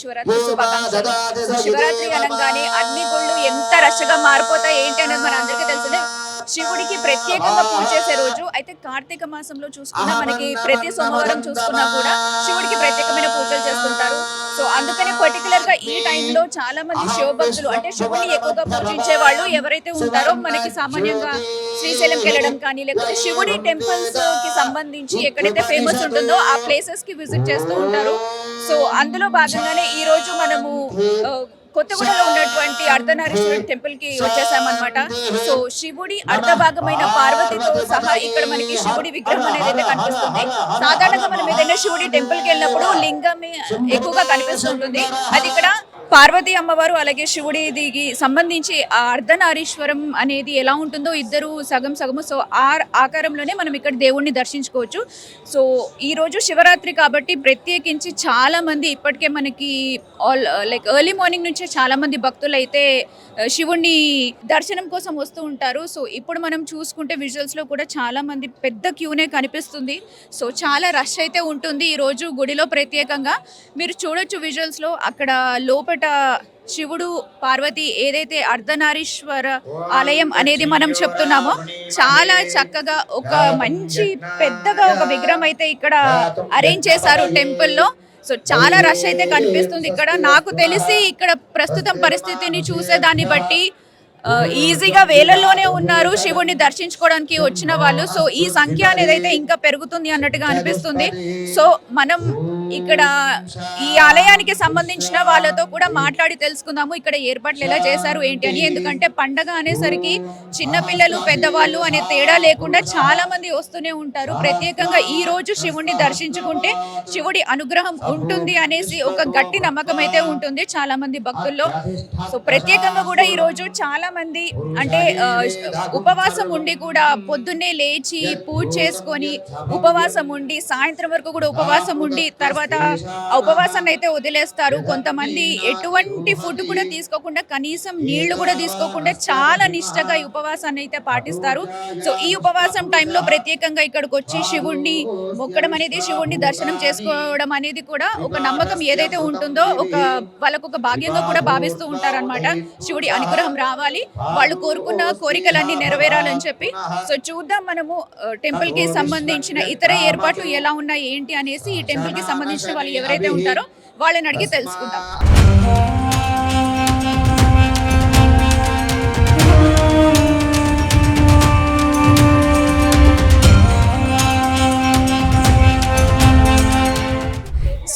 శివరాత్రి శుభాకాంక్షలు. సో శివరాత్రి అనగానే అన్ని గుళ్ళు ఎంత రష్గా మారిపోతాయి ఏంటి అనేది మన అందరికీ తెలిసిందే. శివుడికి ప్రత్యేకంగా పూజ చేసే రోజు అయితే కార్తీక మాసంలో చూసుకున్నా మనకి ప్రతి సోమవారం చూసుకున్నా కూడా శివుడికి ప్రత్యేకమైన పూజలు చేస్తుంటారు. సో అందుకని పర్టికులర్ గా ఈ టైంలో చాలా మంది శివభక్తులు అంటే శివుడిని ఎక్కువగా పూజించే వాళ్ళు ఎవరైతే ఉంటారో మనకి సామాన్యంగా శ్రీశైలంకి వెళ్ళడం కానీ లేకపోతే శివుడి టెంపుల్స్ కి సంబంధించి ఎక్కడైతే ఫేమస్ ఉంటుందో ఆ ప్లేసెస్ కి విజిట్ చేస్తూ ఉంటారు. సో అందులో భాగంగానే ఈ రోజు మనము కొత్తగూడలో ఉన్నటువంటి అర్ధనారీశ్వరుడి టెంపుల్ కి వచ్చేసామన్నమాట. సో శివుడి అర్ధభాగమైన పార్వతితో సహా ఇక్కడ మనకి శివుడి విగ్రహం అనేది అయితే కనిపిస్తుంది. సాధారణంగా మనం ఏదైనా శివుడి టెంపుల్ కి వెళ్ళినప్పుడు లింగం ఎక్కువగా కనిపిస్తుంటుంది. అది ఇక్కడ పార్వతీ అమ్మవారు అలాగే శివుడికి సంబంధించి ఆ అర్ధనారీశ్వరం అనేది ఎలా ఉంటుందో ఇద్దరు సగం సగము. సో ఆ ఆకారంలోనే మనం ఇక్కడ దేవుణ్ణి దర్శించుకోవచ్చు. సో ఈ రోజు శివరాత్రి కాబట్టి ప్రత్యేకించి చాలా మంది ఇప్పటికే మనకి లైక్ ఎర్లీ మార్నింగ్ నుంచే చాలా మంది భక్తులు అయితే శివుణ్ణి దర్శనం కోసం వస్తూ ఉంటారు. సో ఇప్పుడు మనం చూసుకుంటే విజువల్స్ లో కూడా చాలా మంది పెద్ద క్యూనే కనిపిస్తుంది. సో చాలా రష్ అయితే ఉంటుంది ఈ రోజు గుడిలో. ప్రత్యేకంగా మీరు చూడొచ్చు విజువల్స్ లో అక్కడ లోపల శివుడు పార్వతి ఏదైతే అర్ధనారీశ్వర ఆలయం అనేది మనం చెప్తున్నామో చాలా చక్కగా ఒక మంచి పెద్దగా ఒక విగ్రహం అయితే ఇక్కడ అరేంజ్ చేశారు టెంపుల్లో. సో చాలా రష్ అయితే కనిపిస్తుంది ఇక్కడ. నాకు తెలిసి ఇక్కడ ప్రస్తుతం పరిస్థితిని చూసేదాన్ని బట్టి ఈజీగా వేలల్లోనే ఉన్నారు శివుడిని దర్శించుకోవడానికి వచ్చిన వాళ్ళు. సో ఈ సంఖ్య అనేది అయితే ఇంకా పెరుగుతుంది అన్నట్టుగా అనిపిస్తుంది. సో మనం ఇక్కడ ఈ ఆలయానికి సంబంధించిన వాళ్ళతో కూడా మాట్లాడి తెలుసుకుందాము ఇక్కడ ఏర్పాట్లు ఎలా చేశారు ఏంటి అని. ఎందుకంటే పండగ అనేసరికి చిన్నపిల్లలు పెద్దవాళ్ళు అనే తేడా లేకుండా చాలా మంది వస్తూనే ఉంటారు. ప్రత్యేకంగా ఈ రోజు శివుడిని దర్శించుకుంటే శివుడి అనుగ్రహం ఉంటుంది అనేసి ఒక గట్టి నమ్మకం అయితే ఉంటుంది చాలా మంది భక్తుల్లో. సో ప్రత్యేకంగా కూడా ఈ రోజు చాలా మంది అంటే ఉపవాసం ఉండి కూడా పొద్దున్నే లేచి పూజ చేసుకొని ఉపవాసం ఉండి సాయంత్రం వరకు కూడా ఉపవాసం ఉండి తర్వాత ఆ ఉపవాసాన్ని అయితే వదిలేస్తారు. కొంతమంది ఎటువంటి ఫుడ్ కూడా తీసుకోకుండా కనీసం నీళ్లు కూడా తీసుకోకుండా చాలా నిష్టగా ఈ ఉపవాసాన్ని అయితే పాటిస్తారు. సో ఈ ఉపవాసం టైంలో ప్రత్యేకంగా ఇక్కడికి వచ్చి శివుడిని మొక్కడం అనేది శివుడిని దర్శనం చేసుకోవడం అనేది కూడా ఒక నమ్మకం ఏదైతే ఉంటుందో వాళ్ళకు ఒక భాగ్యంగా కూడా భావిస్తూ ఉంటారన్నమాట. శివుడి అనుగ్రహం రావాలి, వాళ్ళు కోరుకున్న కోరికలన్నీ నెరవేరాలని చెప్పి. సో చూద్దాం మనము టెంపుల్ కి సంబంధించిన ఇతర ఏర్పాట్లు ఎలా ఉన్నాయి ఏంటి అనేసి ఈ టెంపుల్ కి సంబంధించిన వాళ్ళు ఎవరైతే ఉంటారో వాళ్ళని అడిగి తెలుసుకుందాం.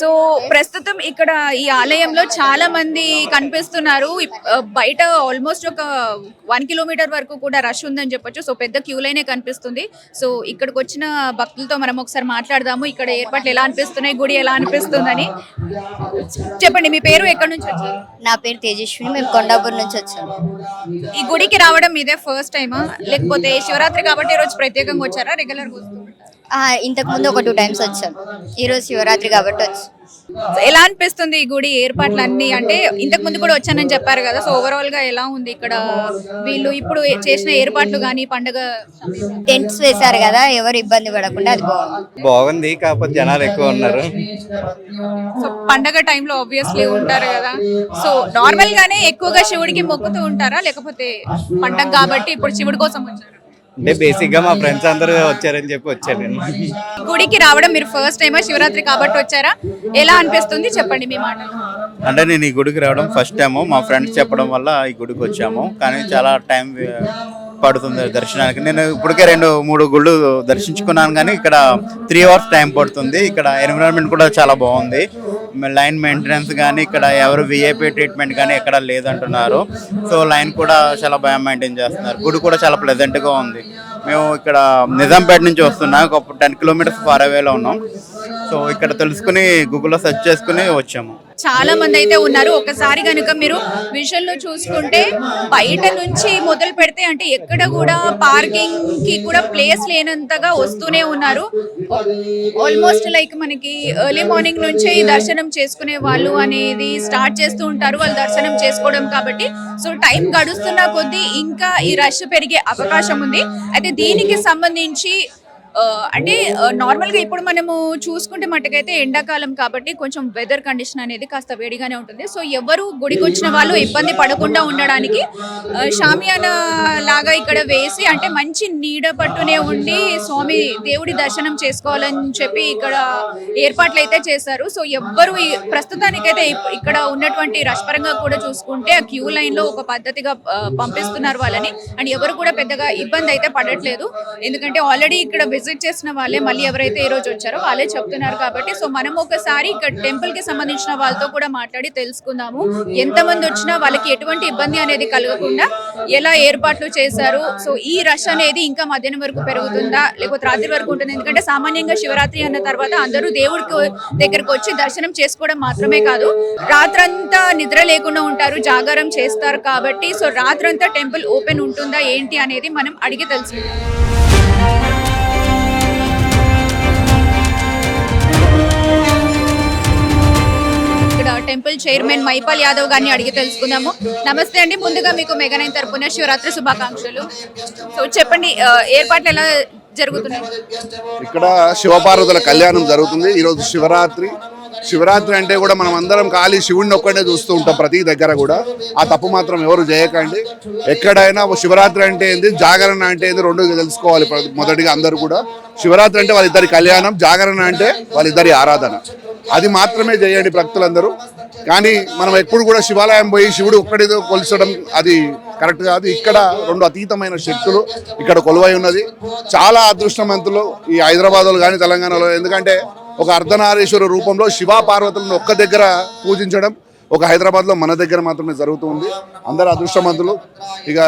సో ప్రస్తుతం ఇక్కడ ఈ ఆలయంలో చాలా మంది కనిపిస్తున్నారు. బయట ఆల్మోస్ట్ ఒక 1 కిలోమీటర్ వరకు కూడా రష్ ఉందని చెప్పొచ్చు. సో పెద్ద క్యూ లైనే కనిపిస్తుంది. సో ఇక్కడికి వచ్చిన భక్తులతో మనం ఒకసారి మాట్లాడదాము. ఇక్కడ ఏర్పాట్లు ఎలా అనిపిస్తున్నాయి, గుడి ఎలా అనిపిస్తుందని. చెప్పండి మీ పేరు, ఎక్కడి నుంచి వచ్చారు? నా పేరు తేజస్విని, మేము కొండాపూర్ నుంచి వచ్చాము. ఈ గుడికి రావడం ఇదే ఫస్ట్ టైమా లేకపోతే శివరాత్రి కాబట్టి ఈ రోజు ప్రత్యేకంగా వచ్చారా? రెగ్యులర్ గా ఇంతకు ముందు ఒక 2 టైమ్స్ వచ్చాను. ఈ రోజు శివరాత్రి కాబట్టి వచ్చి. ఎలా అనిపిస్తుంది ఈ గుడి ఏర్పాట్లు అన్ని? అంటే ఇంతకు ముందు కూడా వచ్చానని చెప్పారు కదా. సో ఓవరాల్ గా ఎలా ఉంది ఇక్కడ వీళ్ళు ఇప్పుడు చేసిన ఏర్పాట్లు గానీ పండుగ టెంట్స్ వేశారు కదా, ఎవరు ఇబ్బంది పడకుండా అది బాగుంది. కాకపోతే జనాలు ఎక్కువ ఉన్నారు. సో పండగ టైంలో ఆబ్వియస్లీ ఉంటారు కదా. సో నార్మల్ గానే ఎక్కువగా శివుడికి మొక్కుతూ ఉంటారా లేకపోతే పండగ కాబట్టి ఇప్పుడు శివుడి కోసం వచ్చారు? అంటే బేసిక్ గా మా ఫ్రెండ్స్ అందరూ వచ్చారని చెప్పి వచ్చాను. గుడికి రావడం మీరు ఫస్ట్ టైమా శివరాత్రి కాబట్టి వచ్చారా? ఎలా అనిపిస్తుంది చెప్పండి మీ మాటలు. అంటే నేను ఈ గుడికి రావడం ఫస్ట్ టైము. మా ఫ్రెండ్స్ చెప్పడం వల్ల ఈ గుడికి వచ్చాము. కానీ చాలా టైం పడుతుంది దర్శనానికి. నేను ఇప్పటికే 2-3 గుళ్ళు దర్శించుకున్నాను కానీ ఇక్కడ 3 hours టైం పడుతుంది. ఇక్కడ ఎన్విరాన్మెంట్ కూడా చాలా బాగుంది. లైన్ మెయింటెనెన్స్ కానీ ఇక్కడ ఎవరు విఐపీ ట్రీట్మెంట్ కానీ ఎక్కడ లేదంటున్నారు. సో లైన్ కూడా చాలా బాగా మెయింటైన్ చేస్తున్నారు. గుడి కూడా చాలా ప్లెజెంట్గా ఉంది. మేము ఇక్కడ నిజాంపేట నుంచి వస్తున్నాం, ఒక 10 kilometers ఫార్ అవేలో ఉన్నాం. సో ఇక్కడ తెలుసుకుని గూగుల్లో సెర్చ్ చేసుకుని వచ్చాము. చాలా మంది అయితే ఉన్నారు. ఒకసారి కనుక మీరు విజువల్ లో చూసుకుంటే బయట నుంచి మొదలు పెడితే అంటే ఎక్కడ కూడా పార్కింగ్ కి కూడా ప్లేస్ లేనంతగా వస్తూనే ఉన్నారు. ఆల్మోస్ట్ లైక్ మనకి ఎర్లీ మార్నింగ్ నుంచే ఈ దర్శనం చేసుకునే వాళ్ళు అనేది స్టార్ట్ చేస్తూ ఉంటారు వాళ్ళు దర్శనం చేసుకోవడం కాబట్టి. సో టైం గడుస్తున్న కొద్దీ ఇంకా ఈ రష్ పెరిగే అవకాశం ఉంది. అయితే దీనికి సంబంధించి అంటే నార్మల్గా ఇప్పుడు మనము చూసుకుంటే మట్టుకైతే ఎండాకాలం కాబట్టి కొంచెం వెదర్ కండిషన్ అనేది కాస్త వేడిగానే ఉంటుంది. సో ఎవరు గుడికి వచ్చిన వాళ్ళు ఇబ్బంది పడకుండా ఉండడానికి షామియానా లాగా ఇక్కడ వేసి అంటే మంచి నీడ పట్టునే ఉండి స్వామి దేవుడి దర్శనం చేసుకోవాలని చెప్పి ఇక్కడ ఏర్పాట్లు అయితే చేశారు. సో ఎవ్వరు ప్రస్తుతానికైతే ఇక్కడ ఉన్నటువంటి రష్ పరంగా కూడా చూసుకుంటే ఆ క్యూ లైన్ లో ఒక పద్ధతిగా పంపిస్తున్నారు వాళ్ళని. అండ్ ఎవరు కూడా పెద్దగా ఇబ్బంది అయితే పడట్లేదు, ఎందుకంటే ఆల్రెడీ ఇక్కడ విజిట్ చేసిన వాళ్ళే మళ్ళీ ఎవరైతే ఈ రోజు వచ్చారో వాళ్ళే చెప్తున్నారు కాబట్టి. సో మనం ఒకసారి ఇక్కడ టెంపుల్ కి సంబంధించిన వాళ్ళతో కూడా మాట్లాడి తెలుసుకుందాము, ఎంతమంది వచ్చినా వాళ్ళకి ఎటువంటి ఇబ్బంది అనేది కలగకుండా ఎలా ఏర్పాట్లు చేశారు. సో ఈ రష్ అనేది ఇంకా మధ్యాహ్నం వరకు పెరుగుతుందా లేకపోతే రాత్రి వరకు ఉంటుంది? ఎందుకంటే సామాన్యంగా శివరాత్రి అన్న తర్వాత అందరూ దేవుడికి దగ్గరకు వచ్చి దర్శనం చేసుకోవడం మాత్రమే కాదు, రాత్రంతా నిద్ర లేకుండా ఉంటారు, జాగారం చేస్తారు కాబట్టి. సో రాత్రంతా టెంపుల్ ఓపెన్ ఉంటుందా ఏంటి అనేది మనం అడిగి తెలుసుకుందాం. ఇక్కడ టెంపుల్ చైర్మన్ మైపాల్ యాదవ్ గారిని అడిగి తెలుసుకుందాము. నమస్తే అండి, ముందుగా మీకు మెగా9 తరపున శివరాత్రి శుభాకాంక్షలు. సో చెప్పండి, ఏర్పాట్లు ఎలా జరుగుతున్నాయి? ఇక్కడ శివపార్వతుల కళ్యాణం జరుగుతుంది. ఈరోజు శివరాత్రి అంటే కూడా మనం అందరం ఖాళీ శివుడిని ఒక్కడే చూస్తూ ఉంటాం ప్రతి దగ్గర కూడా. ఆ తప్పు మాత్రం ఎవరు చేయకండి. ఎక్కడైనా శివరాత్రి అంటే ఏంది, జాగరణ అంటే ఏంది, రెండు తెలుసుకోవాలి. మొదటిగా అందరూ కూడా శివరాత్రి అంటే వాళ్ళిద్దరి కళ్యాణం, జాగరణ అంటే వాళ్ళిద్దరి ఆరాధన, అది మాత్రమే చేయండి భక్తులందరూ. కానీ మనం ఎప్పుడు కూడా శివాలయం పోయి శివుడు ఒక్కడితో కొలిచడం అది కరెక్ట్ కాదు. ఇక్కడ రెండు అతీతమైన శక్తులు ఇక్కడ కొలువై ఉన్నది. చాలా అదృష్టవంతులు ఈ హైదరాబాద్లో కానీ తెలంగాణలో, ఎందుకంటే ఒక అర్ధనారీశ్వర రూపంలో శివ పార్వతులను ఒక్క దగ్గర పూజించడం ఒక హైదరాబాద్లో మన దగ్గర మాత్రమే జరుగుతుంది. అందరు అదృష్టవంతులు. ఇక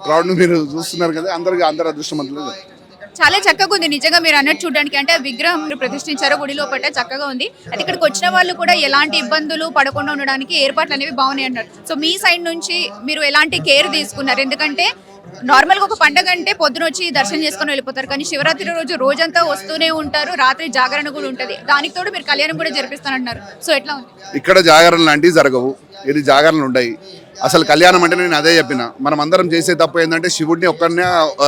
క్రౌడ్ని మీరు చూస్తున్నారు కదా, అందరు అదృష్టవంతులు. చాలా చక్కగా ఉంది నిజంగా మీరు అన్నట్టు చూడడానికి. అంటే విగ్రహం ప్రతిష్ఠించారో గుడి లోపల చక్కగా ఉంది. అది ఇక్కడికి వచ్చిన వాళ్ళు కూడా ఎలాంటి ఇబ్బందులు పడకుండా ఉండడానికి ఏర్పాట్లు అనేవి బాగున్నాయి అన్నారు. సో మీ సైడ్ నుంచి మీరు ఎలాంటి కేర్ తీసుకున్నారు? ఎందుకంటే నార్మల్గా ఒక పండగ అంటే పొద్దున వచ్చి దర్శనం చేసుకుని వెళ్ళిపోతారు, కానీ శివరాత్రి రోజు రోజంతా వస్తూనే ఉంటారు, రాత్రి జాగరణ కూడా ఉంటుంది. దానికి తోడు మీరు కళ్యాణం కూడా జరిపిస్తానంటున్నారు. సో ఎట్లా ఉంది? ఇక్కడ జాగరణ లాంటివి జరగవు, ఇది జాగరణలు ఉంటాయి. అసలు కళ్యాణం అంటే నేను అదే చెప్పిన, మనం అందరం చేసే తప్పు ఏంటంటే శివుడిని ఒక్కరినే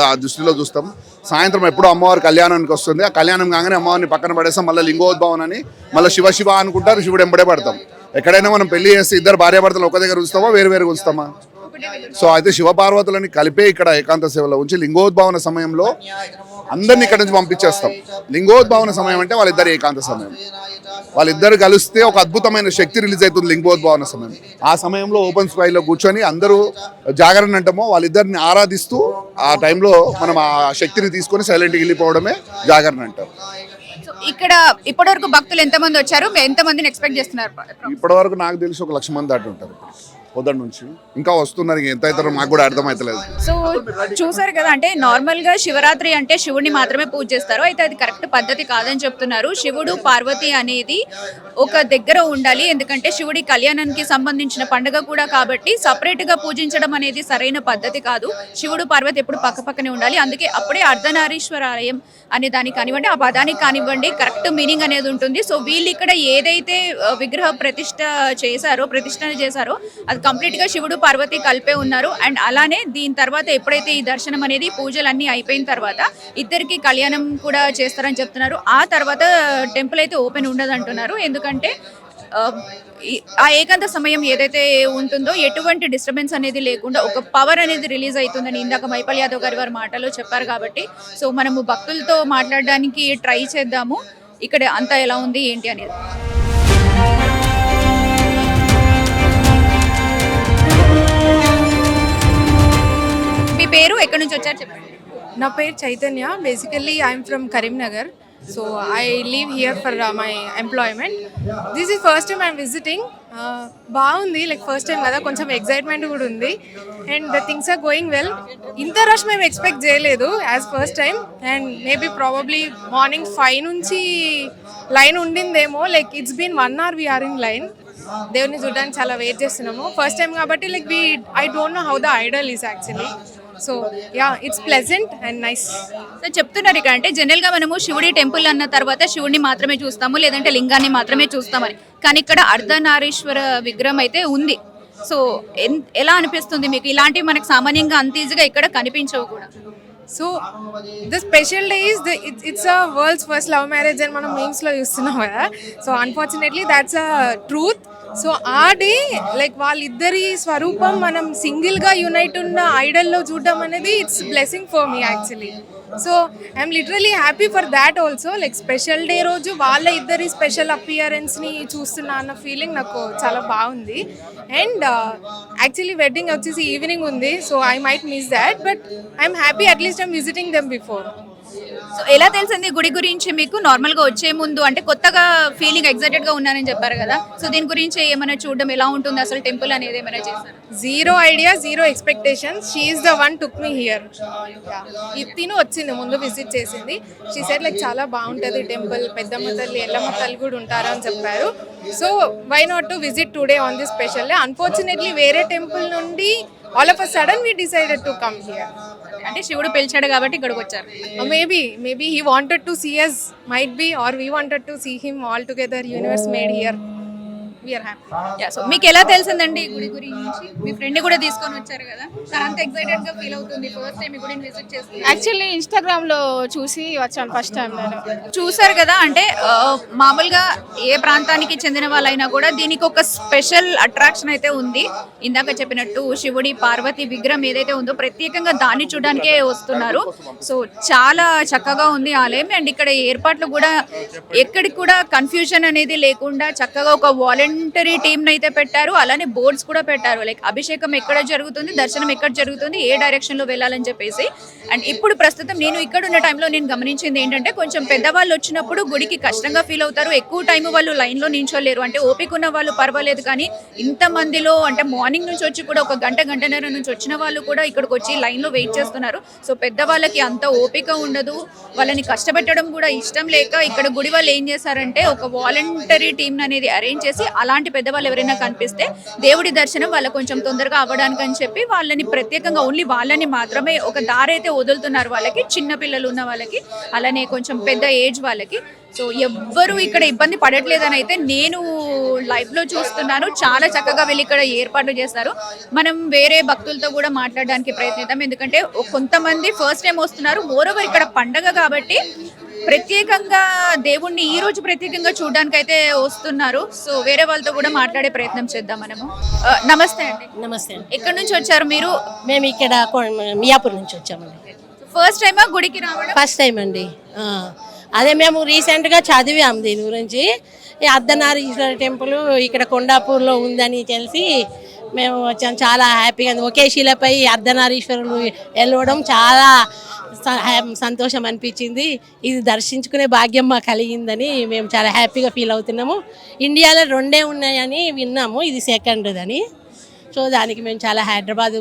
ఆ దృష్టిలో చూస్తాం. సాయంత్రం ఎప్పుడో అమ్మవారి కళ్యాణానికి వస్తుంది, ఆ కళ్యాణం కాగానే అమ్మవారిని పక్కన పడేస్తాం, మళ్ళీ లింగోద్భవం అని మళ్ళీ శివ అనుకుంటారు, శివుడు ఎంబడే పడతాం. ఎక్కడైనా మనం పెళ్లి చేస్తే ఇద్దరు భార్యాభర్తలు ఒక దగ్గర ఉంచుతామా, వేరు ఉంచుతామా? సో అయితే శివపార్వతులని కలిపే ఇక్కడ ఏకాంత సేవలో ఉంచి లింగోద్భవన సమయంలో అందరిని ఇక్కడ నుంచి పంపించేస్తాం. లింగోద్భవన సమయం అంటే వాళ్ళిద్దరు ఏకాంత సమయం, వాళ్ళిద్దరు కలిస్తే ఒక అద్భుతమైన శక్తి రిలీజ్ అవుతుంది లింగోద్భవన సమయం. ఆ సమయంలో ఓపెన్ స్కైలో కూర్చొని అందరూ జాగరణ అంటామో వాళ్ళిద్దరిని ఆరాధిస్తూ ఆ టైంలో మనం ఆ శక్తిని తీసుకొని సైలెంట్గా వెళ్ళిపోవడమే జాగరణ అంటారు. ఇక్కడ ఇప్పటివరకు భక్తులు ఎంతమంది వచ్చారు, ఎంతమందిని ఎక్స్పెక్ట్ చేస్తున్నారు? ఇప్పటివరకు నాకు తెలిసి 1,00,000 మంది దాటి ఉంటారు పొద్దున్న నుంచి, ఇంకా వస్తున్నారు. ఎంత అవుతారో మాకు కూడా అర్థమవుతలేదు. సో చూసారు కదా, అంటే నార్మల్ గా శివరాత్రి అంటే శివుడిని మాత్రమే పూజ చేస్తారు, అయితే అది కరెక్ట్ పద్ధతి కాదని చెప్తున్నారు. శివుడు పార్వతి అనేది ఒక దగ్గర ఉండాలి, ఎందుకంటే శివుడి కళ్యాణానికి సంబంధించిన పండుగ కూడా కాబట్టి సపరేట్ గా పూజించడం అనేది సరైన పద్ధతి కాదు. శివుడు పార్వతి ఎప్పుడు పక్కపక్కనే ఉండాలి. అందుకే అప్పుడే అర్ధనారీశ్వరాలయం అనే దానికి కానివ్వండి, ఆ పదానికి కానివ్వండి, కరెక్ట్ మీనింగ్ అనేది ఉంటుంది. సో వీళ్ళు ఇక్కడ ఏదైతే విగ్రహ ప్రతిష్ఠ చేశారో అది కంప్లీట్ గా శివుడు పార్వతి కలిపే ఉన్నారు. అండ్ అలానే దీని తర్వాత ఎప్పుడైతే ఈ దర్శనం అనేది పూజలు అన్ని అయిపోయిన తర్వాత ఇద్దరికి కళ్యాణం కూడా చేస్తారని చెప్తున్నారు. ఆ తర్వాత టెంపుల్ అయితే ఓపెన్ ఉండదు అంటున్నారు, ఎందుకంటే ఆ ఏకాంత సమయం ఏదైతే ఉంటుందో ఎటువంటి డిస్టర్బెన్స్ అనేది లేకుండా ఒక పవర్ అనేది రిలీజ్ అవుతుందని ఇందాక మైపాల్ యాదవ్ గారి వారి మాటలో చెప్పారు కాబట్టి. సో మనము భక్తులతో మాట్లాడడానికి ట్రై చేద్దాము, ఇక్కడ అంతా ఎలా ఉంది ఏంటి అనేది. మీ పేరు, ఎక్కడి నుంచి వచ్చారు చెప్పండి? నా పేరు Chaitanya. Basically I'm from Karimnagar. So I leave here for my employment. This is first time I'm visiting. బాగుంది, లైక్ ఫస్ట్ టైం కదా, కొంచెం ఎగ్జైట్మెంట్ కూడా ఉంది. And the things are going well. ఇంత రష్ మేము ఎక్స్పెక్ట్ చేయలేదు as first time. And maybe probably morning 5 నుంచి line ఉండిందేమో. Like it's been 1 hour we are in line. దేవుని చూడడానికి చాలా వెయిట్ చేస్తున్నాము, ఫస్ట్ టైం కాబట్టి. Like I don't know how the Idol is actually. So yeah, it's pleasant and nice. So చెప్తున్నారు ఇక్కడ, అంటే జనరల్గా మనము శివుడి టెంపుల్ అన్న తర్వాత శివుడిని మాత్రమే చూస్తాము, లేదంటే లింగాన్ని మాత్రమే చూస్తామని, కానీ ఇక్కడ అర్ధనారీశ్వర విగ్రహం అయితే ఉంది. సో ఎలా అనిపిస్తుంది మీకు? ఇలాంటివి మనకు సామాన్యంగా అంత ఈజీగా ఇక్కడ కనిపించవు కూడా. So the special day is it's a world's first love marriage అని మనం మీమ్స్లో చూస్తున్నాం కదా. So unfortunately that's a truth. So ఆ డే లైక్ వాళ్ళిద్దరి స్వరూపం మనం సింగిల్గా యునైట్ ఉన్న ఐడల్లో చూడడం అనేది it's blessing for me actually. So I'm literally happy for that also. Like special day రోజు వాళ్ళ ఇద్దరి స్పెషల్ అపియరెన్స్ని చూస్తున్నా అన్న ఫీలింగ్ నాకు చాలా బాగుంది. అండ్ యాక్చువల్లీ వెడ్డింగ్ వచ్చేసి ఈవినింగ్ ఉంది, so I might miss that, but I'm happy at least I'm visiting them before. So ఎలా తెలిసింది గుడి గురించి మీకు? నార్మల్గా వచ్చే ముందు అంటే కొత్తగా ఫీలింగ్ ఎగ్జైటెడ్గా ఉన్నానని చెప్పారు కదా, సో దీని గురించి ఏమైనా చూడడం ఎలా ఉంటుంది అసలు టెంపుల్ అనేది ఏమైనా చేశారు? Zero idea, zero expectations. She is the one took me here. తిను వచ్చింది ముందు విజిట్ చేసింది. షీ సెడ్ లైక్ చాలా బాగుంటుంది టెంపుల్, పెద్దమ్మ తల్లి ఎల్లమ్మ తల్లి కూడా ఉంటారు అని చెప్పారు. So why not to visit today on this special day. Unfortunately వేరే టెంపుల్ నుండి all of a sudden we decided to come here. అంటే శివుడు పిలిచాడు కాబట్టి ఇక్కడికి వచ్చారు. Maybe he wanted to see us, might be, or we wanted to see him all together. Universe made here. We are happy. Yeah, so మీకు ఎలా తెలిసిందండి ఈ గుడి గురించి? మీ ఫ్రెండ్ కూడా తీసుకొని వచ్చారు కదా, తను అంత ఎక్సైటెడ్ గా ఫీల్ అవుతుంది ఫస్ట్ టైం ఈ గుడిని విజిట్ చేస్తుంది. యాక్చువల్లీ ఇన్స్టాగ్రామ్ లో చూసి వచ్చాను ఫస్ట్ టైం నేను. చూసారు కదా, అంటే మామూలుగా ఏ ప్రాంతానికి చెందిన వాళ్ళైనా కూడా దీనికి ఒక స్పెషల్ అట్రాక్షన్ అయితే ఉంది. ఇందాక చెప్పినట్టు శివుడి పార్వతి విగ్రహం ఏదైతే ఉందో ప్రత్యేకంగా దాన్ని చూడడానికే వస్తున్నారు. సో చాలా చక్కగా ఉంది ఆలయం. అండ్ ఇక్కడ ఏర్పాట్లు కూడా ఎక్కడికి కూడా కన్ఫ్యూజన్ అనేది లేకుండా చక్కగా ఒక వాలంటరీ టీమ్ అయితే పెట్టారు. అలానే బోర్డ్స్ కూడా పెట్టారు, లైక్ అభిషేకం ఎక్కడ జరుగుతుంది, దర్శనం ఎక్కడ జరుగుతుంది, ఏ డైరెక్షన్ లో వెళ్ళాలని చెప్పేసి. అండ్ ఇప్పుడు ప్రస్తుతం నేను ఇక్కడ ఉన్న టైంలో నేను గమనించింది ఏంటంటే కొంచెం పెద్దవాళ్ళు వచ్చినప్పుడు గుడికి కష్టంగా ఫీల్ అవుతారు. ఎక్కువ టైం వాళ్ళు లైన్ లో నించోలేరు. అంటే ఓపిక ఉన్న వాళ్ళు పర్వాలేదు, కానీ ఇంతమందిలో అంటే మార్నింగ్ నుంచి వచ్చి కూడా ఒక గంటన్నర నుంచి వచ్చిన వాళ్ళు కూడా ఇక్కడికి వచ్చి లైన్ లో వెయిట్ చేస్తున్నారు. సో పెద్దవాళ్ళకి అంత ఓపిక ఉండదు, వాళ్ళని కష్టపెట్టడం కూడా ఇష్టం లేక ఇక్కడ గుడి వాళ్ళు ఏం చేశారంటే ఒక వాలంటరీ టీమ్ అనేది అరేంజ్ చేసి అలాంటి పెద్దవాళ్ళు ఎవరైనా కనిపిస్తే దేవుడి దర్శనం వాళ్ళ కొంచెం తొందరగా అవ్వడానికి అని చెప్పి వాళ్ళని ప్రత్యేకంగా ఓన్లీ వాళ్ళని మాత్రమే ఒక దారి అయితే వదులుతున్నారు. వాళ్ళకి చిన్న పిల్లలు ఉన్న వాళ్ళకి, అలానే కొంచెం పెద్ద ఏజ్ వాళ్ళకి. సో ఎవ్వరు ఇక్కడ ఇబ్బంది పడట్లేదని అయితే నేను లైవ్ లో చూస్తున్నాను. చాలా చక్కగా వీళ్ళు ఇక్కడ ఏర్పాట్లు చేస్తారు. మనం వేరే భక్తులతో కూడా మాట్లాడడానికి ప్రయత్నిద్దాం, ఎందుకంటే కొంతమంది ఫస్ట్ టైం వస్తున్నారు. మోరోవర్ ఇక్కడ పండగ కాబట్టి ప్రత్యేకంగా దేవుణ్ణి ఈ రోజు ప్రత్యేకంగా చూడడానికి అయితే వస్తున్నారు. సో వేరే వాళ్ళతో కూడా మాట్లాడే ప్రయత్నం చేద్దాం మనము. నమస్తే అండి. నమస్తే అండి. ఎక్కడి నుంచి వచ్చారు మీరు? మేము ఇక్కడ మియాపూర్ నుంచి వచ్చామండి. ఫస్ట్ టైమా గుడికి రావడం? ఫస్ట్ టైం అండి. అదే మేము రీసెంట్గా చదివాము దీని గురించి. ఈ అర్ధనారీశ్వర టెంపుల్ ఇక్కడ కొండాపూర్లో ఉందని తెలిసి మేము వచ్చాం. చాలా హ్యాపీగా ఒకే శిలపై అర్ధనారీశ్వరులు వెళ్ళడం చాలా సంతోషం అనిపించింది. ఇది దర్శించుకునే భాగ్యం మాకు కలిగిందని మేము చాలా హ్యాపీగా ఫీల్ అవుతున్నాము. ఇండియాలో 2 ఉన్నాయని విన్నాము, ఇది సెకండ్దని. సో దానికి మేము చాలా హైదరాబాద్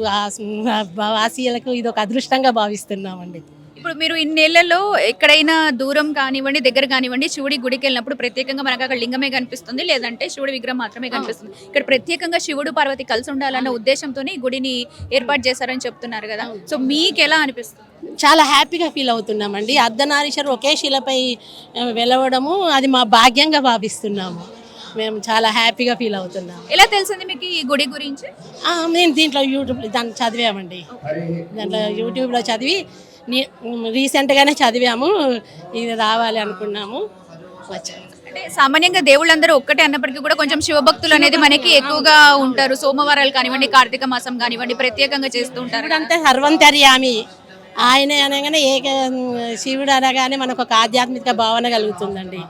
వాసీయులకు ఇది ఒక అదృష్టంగా భావిస్తున్నామండి. ఇప్పుడు మీరు ఇన్నేళ్లలో ఎక్కడైనా దూరం కానివ్వండి, దగ్గర కానివ్వండి, శివుడి గుడికి వెళ్ళినప్పుడు ప్రత్యేకంగా మనకు అక్కడ లింగమే కనిపిస్తుంది, లేదంటే శివుడి విగ్రహం మాత్రమే కనిపిస్తుంది. ఇక్కడ ప్రత్యేకంగా శివుడు పార్వతి కలిసి ఉండాలన్న ఉద్దేశంతోనే ఈ గుడిని ఏర్పాటు చేశారని చెప్తున్నారు కదా, సో మీకు ఎలా అనిపిస్తుంది? చాలా హ్యాపీగా ఫీల్ అవుతున్నామండి. అర్ధనారీశ్వరు ఒకే శిలపై వెలవడము అది మా భాగ్యంగా భావిస్తున్నాము. మేము చాలా హ్యాపీగా ఫీల్ అవుతున్నాం. ఎలా తెలిసింది మీకు ఈ గుడి గురించి? మేము దీంట్లో యూట్యూబ్ దాన్ని చదివామండి. దాంట్లో యూట్యూబ్లో చదివి రీసెంట్గానే చదివాము. ఇది రావాలి అనుకున్నాము, వచ్చాము. అంటే సామాన్యంగా దేవుళ్ళందరూ ఒక్కటే అన్నప్పటికీ కూడా కొంచెం శివభక్తులు అనేది మనకి ఎక్కువగా ఉంటారు. సోమవారాలు కానివ్వండి, కార్తీక మాసం కానివ్వండి ప్రత్యేకంగా చేస్తూ ఉంటారు. అంటే సర్వంతర్యామి ఆయన అనగానే శివుడు అనగానే మనకు ఒక ఆధ్యాత్మిక భావన కలుగుతుందండి.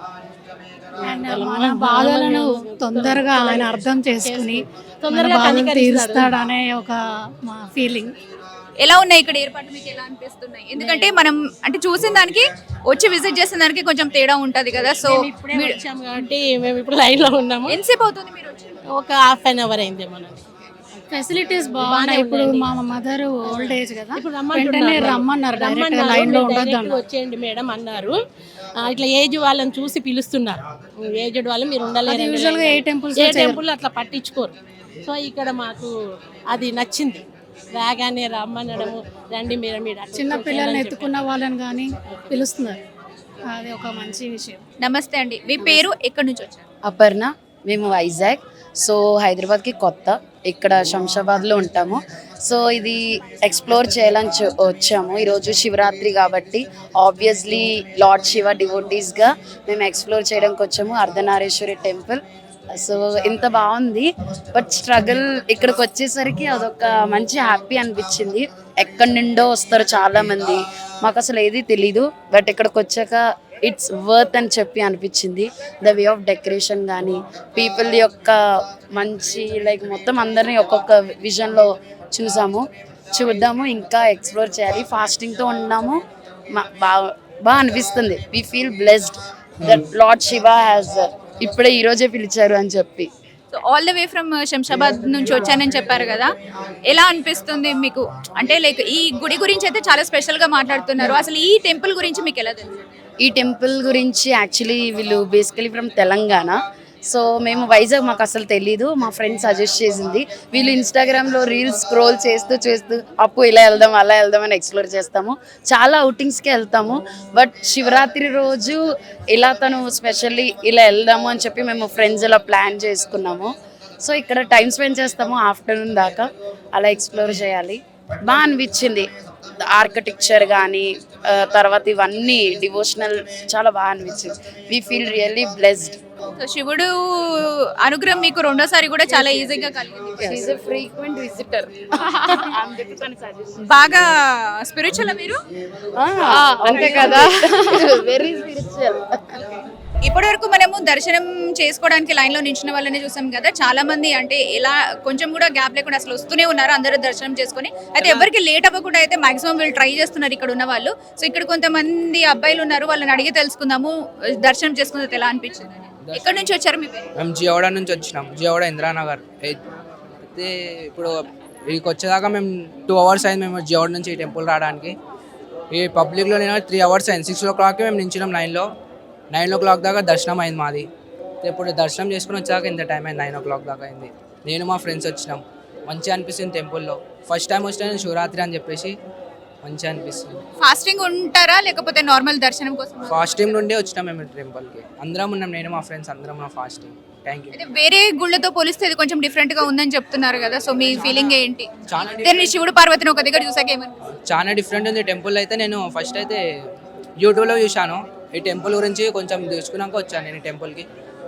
మన బాధలను తొందరగా ఆయన అర్థం చేసుకుని తొందరగా తీరుస్తాడనే ఒక ఫీలింగ్. ఎలా ఉన్నాయి ఇక్కడ ఏర్పాటు, మీకు ఎలా అనిపిస్తున్నాయి? ఎందుకంటే మనం అంటే చూసిన దానికి వచ్చి విజిట్ చేసిన దానికి కొంచెం తేడా ఉంటది కదా. సో వచ్చాము కాబట్టి మేము ఇప్పుడు లైన్లో ఉన్నాము. ఎంతసేపు అవుతుంది మీరు వచ్చి? ఒక ½ అవర్ అయింది. మనం ఫెసిలిటీస్ బాగున్నాయి. ఇప్పుడు మా మదర్ ఓల్డ్ ఏజ్ కదా, ఇప్పుడు రమ్మన్నారు, లైన్ లో ఉండొద్దు వచ్చేయండి మేడం అన్నారు. ఇట్లా ఏజ్ వాళ్ళని చూసి పిలుస్తున్నారు. ఏజ్డ్ వాళ్ళు మీరు ఉండలేదు. యూజువల్గా ఏ టెంపుల్ అట్లా పట్టించుకోరు. సో ఇక్కడ మాకు అది నచ్చింది. రాగానే రమ్మనడము, రండి మీరు చిన్న పిల్లల్ని ఎత్తుకున్న వాళ్ళని కానీ పిలుస్తున్నారు, అది ఒక మంచి విషయం. నమస్తే అండి, మీ పేరు, ఎక్కడి నుంచి వచ్చారు? అపర్ణ. మేము వైజాగ్. సో హైదరాబాద్కి కొత్త. ఇక్కడ శంషాబాద్లో ఉంటాము. సో ఇది ఎక్స్ప్లోర్ చేయాలని వచ్చాము. ఈరోజు శివరాత్రి కాబట్టి ఆబ్వియస్లీ లార్డ్ శివ డివోటీస్గా మేము ఎక్స్ప్లోర్ చేయడానికి వచ్చాము అర్ధనారీశ్వరి టెంపుల్. సో ఇంత బాగుంది, బట్ స్ట్రగుల్ ఇక్కడికి వచ్చేసరికి అదొక మంచి హ్యాపీ అనిపించింది. ఎక్కడి నుండో వస్తారు చాలామంది, మాకు అసలు ఏది తెలీదు, బట్ ఇక్కడికి వచ్చాక ఇట్స్ వర్త్ అని చెప్పి అనిపించింది. ద వే ఆఫ్ డెకరేషన్ కానీ పీపుల్ యొక్క మంచి లైక్ మొత్తం అందరినీ ఒక్కొక్క విజన్లో చూద్దాము, ఇంకా ఎక్స్ప్లోర్ చేయాలి. ఫాస్టింగ్తో ఉన్నాము, బాగా అనిపిస్తుంది. We feel blessed that lord Shiva has ఇప్పుడే ఈరోజే పిలిచారు అని చెప్పి. So all the way from Shamshabad నుంచి వచ్చానని చెప్పారు కదా, ఎలా అనిపిస్తుంది మీకు? అంటే లైక్ ఈ గుడి గురించి అయితే చాలా స్పెషల్గా మాట్లాడుతున్నారు, అసలు ఈ టెంపుల్ గురించి మీకు ఎలా తెలుసు? ఈ టెంపుల్ గురించి యాక్చువల్లీ వీళ్ళు బేసికలీ ఫ్రమ్ తెలంగాణ. సో మేము వైజాగ్, మాకు అసలు తెలీదు, మా ఫ్రెండ్ సజెస్ట్ చేసింది. వీళ్ళు ఇన్స్టాగ్రామ్లో రీల్స్ స్క్రోల్ చేస్తూ అప్పు ఇలా వెళ్దాం అలా వెళ్దాం అని ఎక్స్ప్లోర్ చేస్తాము. చాలా అవుటింగ్స్కి వెళ్తాము, బట్ శివరాత్రి రోజు ఇలా తను స్పెషల్లీ ఇలా వెళ్దాము అని చెప్పి మేము ఫ్రెండ్స్ ఇలా ప్లాన్ చేసుకున్నాము. సో ఇక్కడ టైం స్పెండ్ చేస్తాము ఆఫ్టర్నూన్ దాకా, అలా ఎక్స్ప్లోర్ చేయాలి. బాగా అనిపించింది. ఆర్కిటెక్చర్ కానీ తర్వాత ఇవన్నీ డివోషనల్ చాలా బాగా అనిపించింది. We feel really blessed. So శివుడు అనుగ్రహం మీకు రెండోసారి కూడా చాలా ఈజీగా కలిగింది. Frequent visitor. బాగా స్పిరిచువల్ మీరు? అంతే కదా, వెరీ స్పిరిచువల్. ఇప్పటి వరకు మనము దర్శనం చేసుకోవడానికి లైన్లో నిల్చున్న వాళ్ళని చూసాం కదా, చాలా మంది అంటే ఎలా కొంచెం కూడా గ్యాప్ లేకుండా అసలు వస్తూనే ఉన్నారు అందరూ దర్శనం చేసుకొని. అయితే ఎవరికి లేట్ అవ్వకుండా అయితే మాక్సిమం వీళ్ళు ట్రై చేస్తున్నారు ఇక్కడ ఉన్న వాళ్ళు. సో ఇక్కడ కొంతమంది అబ్బాయిలు ఉన్నారు, వాళ్ళని అడిగి తెలుసుకుందాము దర్శనం చేసుకున్నది ఎలా అనిపించింది. ఎక్కడి నుంచి వచ్చారు మీ పేరు? మేము జియవాడ నుంచి వచ్చినాం, జియవాడ ఇంద్రానగర్. అయితే ఇప్పుడు ఇక్కడికి వచ్చేదాకా మేము 2 hours అయింది మేము జియవాడ నుంచి ఈ టెంపుల్ రావడానికి. ఈ పబ్లిక్లో నేను 3 hours అయింది. 6 o'clock మేము నించున్నాం లైన్లో. 9 o'clock దాకా దర్శనం అయింది మాది. ఇప్పుడు దర్శనం చేసుకుని వచ్చాక ఇంత టైం అయింది, 9 o'clock దాకా అయింది. నేను మా ఫ్రెండ్స్ వచ్చినాం, మంచిగా అనిపిస్తుంది టెంపుల్లో. ఫస్ట్ టైం వచ్చినా నేను శివరాత్రి అని చెప్పేసి మంచిగా అనిపిస్తుంది. ఫాస్టింగ్ ఉంటారా లేకపోతే నార్మల్ దర్శనం కోసం? ఫాస్టింగ్ నుండే వచ్చినాం మేము టెంపుల్కి, అందరం ఉన్నాం, నేను మా ఫ్రెండ్స్ అందరం నా ఫాస్టింగ్. Thank you. అయితే వేరే గుళ్ళతో పోలిస్తే ఇది కొంచెం డిఫరెంట్గా ఉందని చెప్తున్నారు కదా, సో మీ ఫీలింగ్ ఏంటి? నేను శివుడు పార్వతిని ఒక దగ్గర చూసాక ఏమని? చాలా డిఫరెంట్ ఉంది టెంపుల్ అయితే. నేను ఫస్ట్ అయితే యూట్యూబ్లో చూశాను ఈ టెంపుల్ గురించి, కొంచెం తెలుసుకున్నాక వచ్చాను నేను టెంపుల్కి.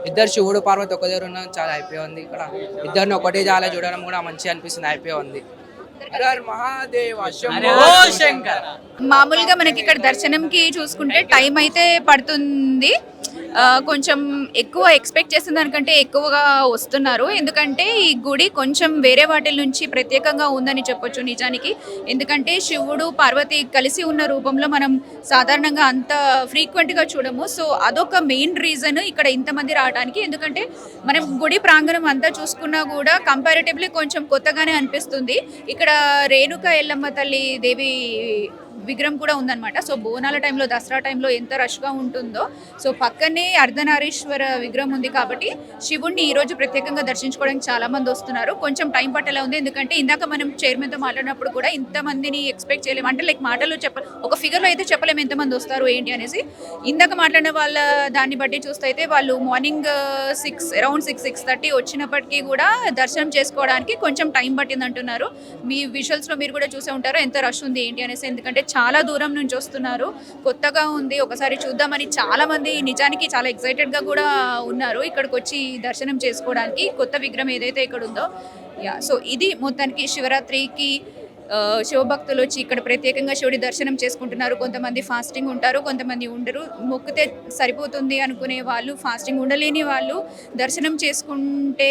ఇద్దరు శివుడు పార్వతి ఒక దగ్గర ఉన్న చాలా హ్యాపీగా ఉంది. ఇక్కడ ఇద్దరిని ఒకటే చాలా చూడడం కూడా మంచిగా అనిపిస్తుంది, హ్యాపీగా ఉంది. మామూలుగా మనకి ఇక్కడ దర్శనంకి చూసుకుంటే టైం అయితే పడుతుంది, కొంచెం ఎక్కువ ఎక్స్పెక్ట్ చేసిన దానికంటే ఎక్కువగా వస్తున్నారు. ఎందుకంటే ఈ గుడి కొంచెం వేరే వాటి నుంచి ప్రత్యేకంగా ఉందని చెప్పొచ్చు నిజానికి. ఎందుకంటే శివుడు పార్వతి కలిసి ఉన్న రూపంలో మనం సాధారణంగా అంత ఫ్రీక్వెంట్గా చూడము. సో అదొక మెయిన్ రీజన్ ఇక్కడ ఇంతమంది రావడానికి. ఎందుకంటే మనం గుడి ప్రాంగణం అంతా చూసుకున్నా కూడా కంపారిటివ్లీ కొంచెం కొత్తగానే అనిపిస్తుంది. ఇక్కడ రేణుక ఎల్లమ్మ తల్లి దేవి విగ్రహం కూడా ఉందన్నమాట. సో బోనాల టైంలో, దసరా టైంలో ఎంత రష్గా ఉంటుందో. సో పక్కనే అర్ధనారీశ్వర విగ్రహం ఉంది కాబట్టి శివుణ్ణి ఈరోజు ప్రత్యేకంగా దర్శించుకోవడానికి చాలా మంది వస్తున్నారు. కొంచెం టైం పట్టేలా ఉంది, ఎందుకంటే ఇందాక మనం చైర్మన్తో మాట్లాడినప్పుడు కూడా ఇంతమందిని ఎక్స్పెక్ట్ చేయలేము. అంటే లైక్ మాటలు ఒక ఫిగర్లో అయితే చెప్పలేము ఎంతమంది వస్తారు ఏంటి అనేసి. ఇందాక మాట్లాడిన వాళ్ళ దాన్ని బట్టి చూస్తే అయితే వాళ్ళు మార్నింగ్ అరౌండ్ 6-6:30 వచ్చినప్పటికీ కూడా దర్శనం చేసుకోవడానికి కొంచెం టైం పట్టింది అంటున్నారు. మీ విజువల్స్లో మీరు కూడా చూసే ఉంటారు ఎంత రష్ ఉంది ఏంటి అనేసి. ఎందుకంటే చాలా దూరం నుంచి వస్తున్నారు, కొత్తగా ఉంది, ఒకసారి చూద్దామని చాలా మంది నిజానికి చాలా ఎక్సైటెడ్గా కూడా ఉన్నారు ఇక్కడికి వచ్చి దర్శనం చేసుకోవడానికి కొత్త విగ్రహం ఏదైతే ఇక్కడ ఉందో. సో ఇది మొత్తానికి శివరాత్రికి శివభక్తులు వచ్చి ఇక్కడ ప్రత్యేకంగా శివుడి దర్శనం చేసుకుంటున్నారు. కొంతమంది ఫాస్టింగ్ ఉంటారు, కొంతమంది ఉండరు. మొక్కితే సరిపోతుంది అనుకునే వాళ్ళు, ఫాస్టింగ్ ఉండలేని వాళ్ళు దర్శనం చేసుకుంటే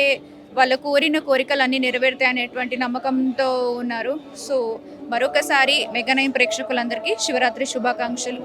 వాళ్ళ కోరిన కోరికలన్నీ నెరవేరుతాయి అనేటువంటి నమ్మకంతో ఉన్నారు. సో మరొకసారి మెగా 9 ప్రేక్షకులందరికీ శివరాత్రి శుభాకాంక్షలు.